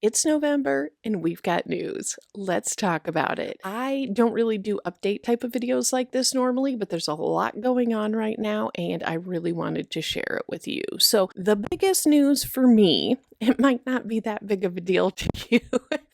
It's November and we've got news. Let's talk about it. I don't really do update type of videos like this normally, but there's a lot going on right now and I really wanted to share it with you. So the biggest news for me, it might not be that big of a deal to you,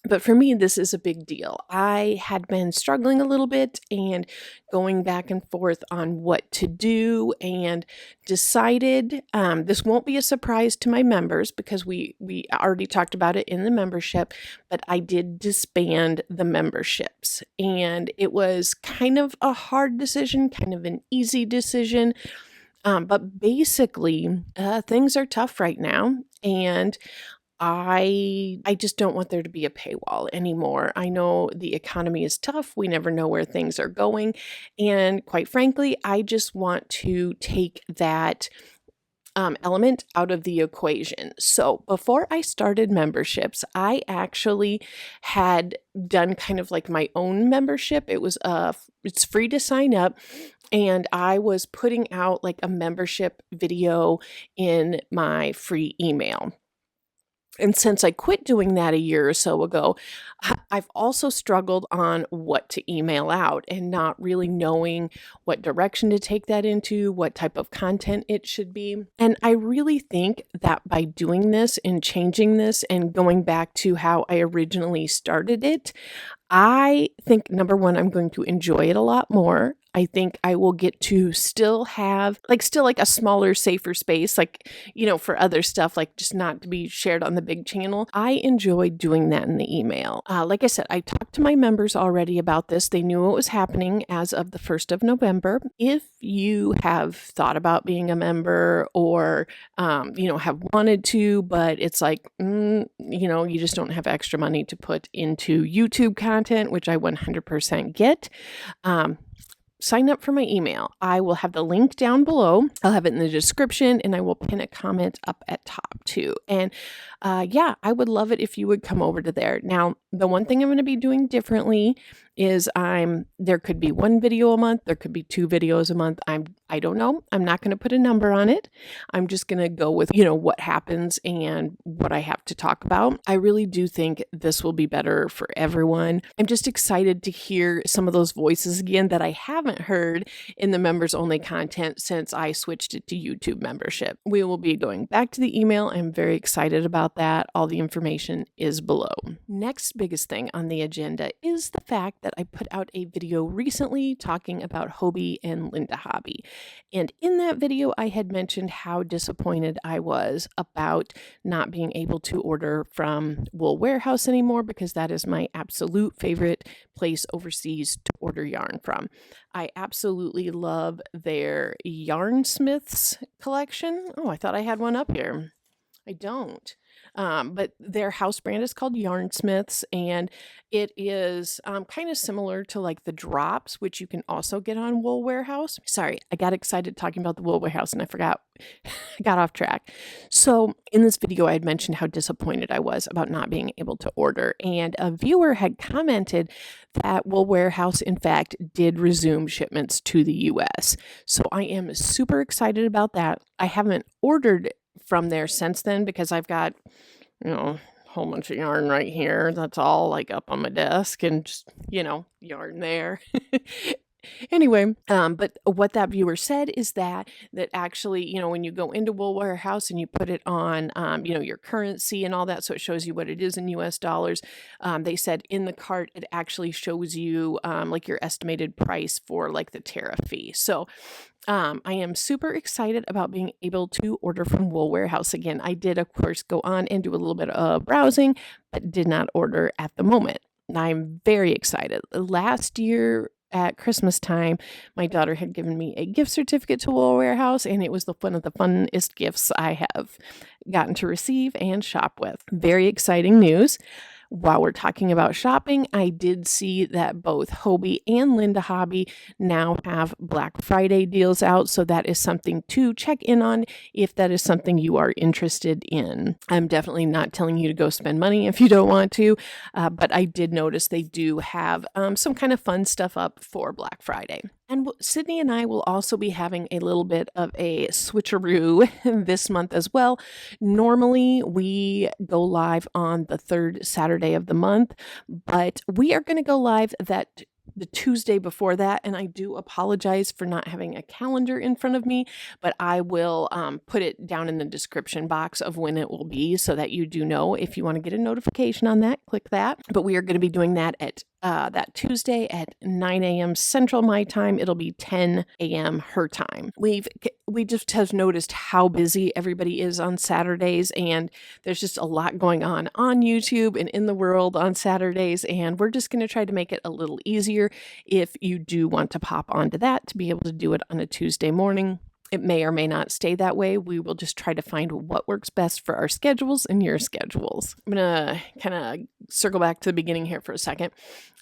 but for me, this is a big deal. I had been struggling a little bit and going back and forth on what to do and decided this won't be a surprise to my members because we already talked about it in the membership, but I did disband the memberships. And it was kind of a hard decision, kind of an easy decision. But basically, things are tough right now. And I just don't want there to be a paywall anymore. I know the economy is tough. We never know where things are going. And quite frankly, I just want to take that element out of the equation. So before I started memberships, I actually had done kind of like my own membership. It's free to sign up. And I was putting out like a membership video in my free email. And since I quit doing that a year or so ago, I've also struggled on what to email out and not really knowing what direction to take that into, what type of content it should be. And I really think that by doing this and changing this and going back to how I originally started it, I think number one, I'm going to enjoy it a lot more. I think I will get to still have still a smaller, safer space, for other stuff, like just not to be shared on the big channel. I enjoy doing that in the email. Like I said, I talked to my members already about this. They knew what was happening as of the 1st of November. If you have thought about being a member or, have wanted to, but it's you just don't have extra money to put into YouTube content, which I 100% get. Sign up for my email. I will have the link down below. I'll have it in the description and I will pin a comment up at top too. And I would love it if you would come over to there. Now, the one thing I'm going to be doing differently is there could be one video a month. There could be 2 videos a month. I don't know. I'm not going to put a number on it. I'm just going to go with, what happens and what I have to talk about. I really do think this will be better for everyone. I'm just excited to hear some of those voices again that I haven't heard in the members only content since I switched it to YouTube membership. We will be going back to the email. I'm very excited about that. All the information is below. Next biggest thing on the agenda is the fact that I put out a video recently talking about Hobbie and LindeHobby. And in that video, I had mentioned how disappointed I was about not being able to order from Wool Warehouse anymore because that is my absolute favorite place overseas to order yarn from. I absolutely love their Yarnsmiths collection. Oh, I thought I had one up here. I don't. But their house brand is called Yarnsmiths, and it is kind of similar to like the drops, which you can also get on Wool Warehouse. Sorry, I got excited talking about the Wool Warehouse and I forgot. I got off track. So in this video, I had mentioned how disappointed I was about not being able to order. And a viewer had commented that Wool Warehouse, in fact, did resume shipments to the US. So I am super excited about that. I haven't ordered from there since then because I've got, a whole bunch of yarn right here. That's all like up on my desk and just, yarn there. Anyway, but what that viewer said is that actually, when you go into Wool Warehouse and you put it on, your currency and all that, so it shows you what it is in US dollars. They said in the cart, it actually shows you like your estimated price for like the tariff fee. So I am super excited about being able to order from Wool Warehouse again. I did, of course, go on and do a little bit of browsing, but did not order at the moment. I'm very excited. Last year, at Christmas time, my daughter had given me a gift certificate to Wool Warehouse, and it was one of the funnest gifts I have gotten to receive and shop with. Very exciting news. While we're talking about shopping, I did see that both Hobbie and LindeHobby now have Black Friday deals out, so that is something to check in on if that is something you are interested in. I'm definitely not telling you to go spend money if you don't want to, but I did notice they do have some kind of fun stuff up for Black Friday. And Sydney and I will also be having a little bit of a switcheroo this month as well. Normally, we go live on the third Saturday of the month, but we are going to go live the Tuesday before that, and I do apologize for not having a calendar in front of me, but I will put it down in the description box of when it will be so that you do know. If you want to get a notification on that, click that. But we are going to be doing that at that Tuesday at 9 a.m. Central my time. It'll be 10 a.m. her time. We just have noticed how busy everybody is on Saturdays, and there's just a lot going on YouTube and in the world on Saturdays, and we're just going to try to make it a little easier if you do want to pop onto that to be able to do it on a Tuesday morning. It may or may not stay that way. We will just try to find what works best for our schedules and your schedules. I'm going to kind of circle back to the beginning here for a second.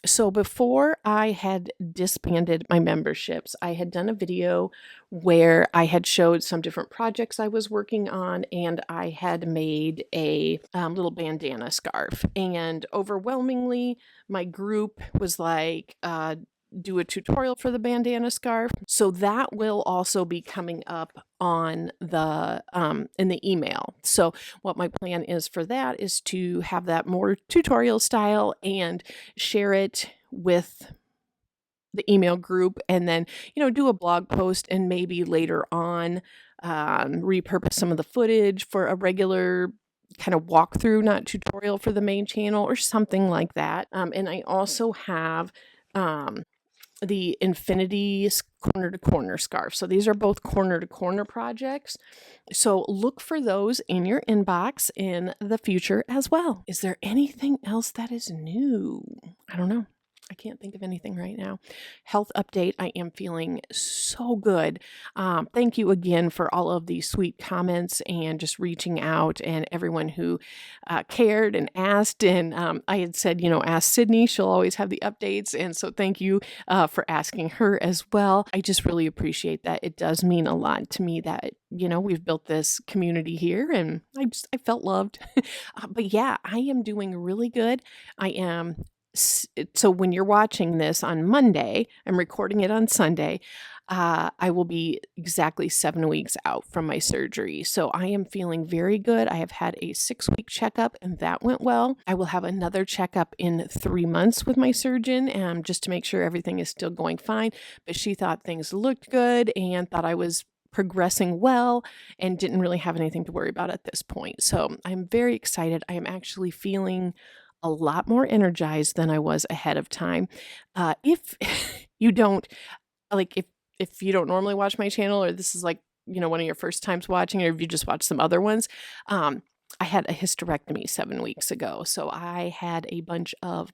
So before I had disbanded my memberships, I had done a video where I had showed some different projects I was working on, and I had made a little bandana scarf. And overwhelmingly, my group was like, do a tutorial for the bandana scarf. So that will also be coming up on the in the email. So what my plan is for that is to have that more tutorial style and share it with the email group, and then do a blog post, and maybe later on repurpose some of the footage for a regular kind of walkthrough, not tutorial, for the main channel or something like that. And I also have the Infinity corner to corner scarf. So these are both corner to corner projects. So look for those in your inbox in the future as well. Is there anything else that is new? I don't know. I can't think of anything right now. Health update. I am feeling so good. Thank you again for all of the sweet comments and just reaching out, and everyone who cared and asked. And I had said, ask Sydney. She'll always have the updates. And so thank you for asking her as well. I just really appreciate that. It does mean a lot to me that, we've built this community here, and I felt loved. But yeah, I am doing really good. I am. So when you're watching this on Monday, I'm recording it on Sunday, I will be exactly 7 weeks out from my surgery. So I am feeling very good. I have had a 6-week checkup, and that went well. I will have another checkup in 3 months with my surgeon, just to make sure everything is still going fine. But she thought things looked good and thought I was progressing well and didn't really have anything to worry about at this point. So I'm very excited. I am actually feeling a lot more energized than I was ahead of time. If you don't if you don't normally watch my channel, or this is like, one of your first times watching, or if you just watch some other ones, I had a hysterectomy 7 weeks ago. So I had a bunch of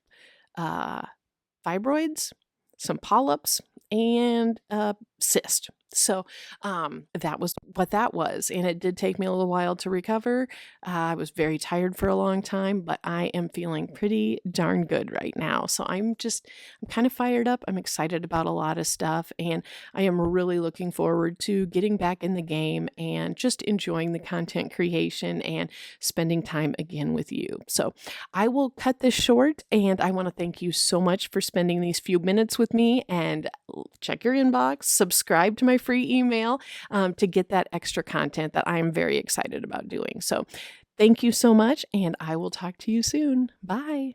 fibroids, some polyps, and a cyst. So that was what that was. And it did take me a little while to recover. I was very tired for a long time, but I am feeling pretty darn good right now. So I'm kind of fired up. I'm excited about a lot of stuff, and I am really looking forward to getting back in the game and just enjoying the content creation and spending time again with you. So I will cut this short, and I want to thank you so much for spending these few minutes with me. And check your inbox, subscribe to my free email to get that extra content that I am very excited about doing. So thank you so much, and I will talk to you soon. Bye.